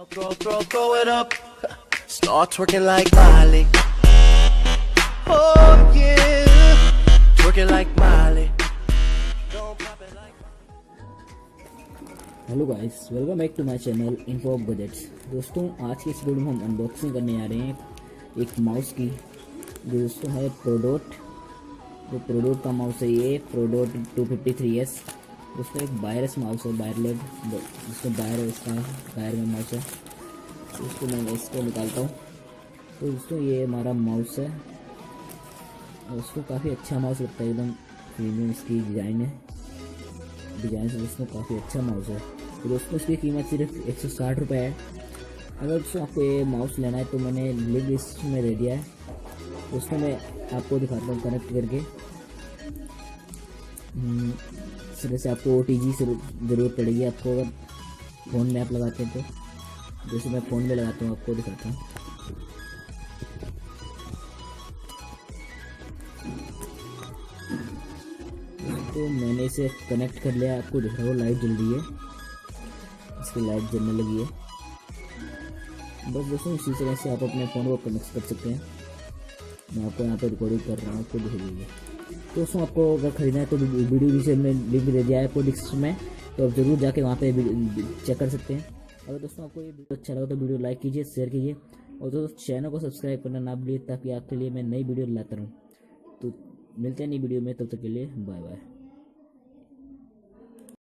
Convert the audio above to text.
Throw it up. Start twerking like Miley. Oh yeah, twerking like Miley. Hello guys, welcome back to my channel info of budgets. दोस्तों, आज के इस video में हम unboxing करने जा रहे हैं एक माउस की, जो दोस्तों है प्रोडोट। जो प्रोडोट का माउस है ये प्रोडोट 253S। दोस्तों एक वायरस माउस है, वायरलेस, जिसमें वायर है, इसका वायर में माउस है। दोस्तों मैं इसको निकालता हूँ। तो दोस्तों ये हमारा माउस है, और उसको काफ़ी अच्छा माउस लगता है, एकदम प्रीमियम इसकी डिज़ाइन है। डिज़ाइन से दोस्तों काफ़ी अच्छा माउस है। तो दोस्तों इसकी कीमत सिर्फ 160 रुपये है। अगर दोस्तों आपको ये माउस लेना है तो मैंने लिंक इसमें दे दिया है। दोस्तों मैं आपको दिखाता हूँ कनेक्ट करके। इस तरह से आपको OTG से ज़रूरत पड़ेगी आपको, अगर फ़ोन में आप लगाते हैं तो। जैसे मैं फ़ोन में लगाता हूँ, आपको दिखाता हूँ। तो मैंने इसे कनेक्ट कर लिया, आपको दिख रहा है वो लाइट जल रही है, इसकी लाइट जलने लगी है। बस दोस्तों इसी तरह से आप अपने फ़ोन को कनेक्ट कर सकते हैं। मैं आपको यहाँ पे रिकॉर्डिंग कर रहा हूँ, आपको दिख रही है। दोस्तों आपको अगर खरीदना है तो वीडियो नीचे में लिंक दे दिया है आपको डिस्क्रिप्शन में, तो आप ज़रूर जाके वहाँ पे चेक कर सकते हैं। अगर दोस्तों आपको ये वीडियो अच्छा लगा तो वीडियो लाइक कीजिए, शेयर कीजिए, और दोस्तों चैनल को सब्सक्राइब करना ना भूलिए, ताकि आपके लिए मैं नई वीडियो लाता रहूँ। तो मिलते हैं नई वीडियो में, तब तक के लिए बाय बाय।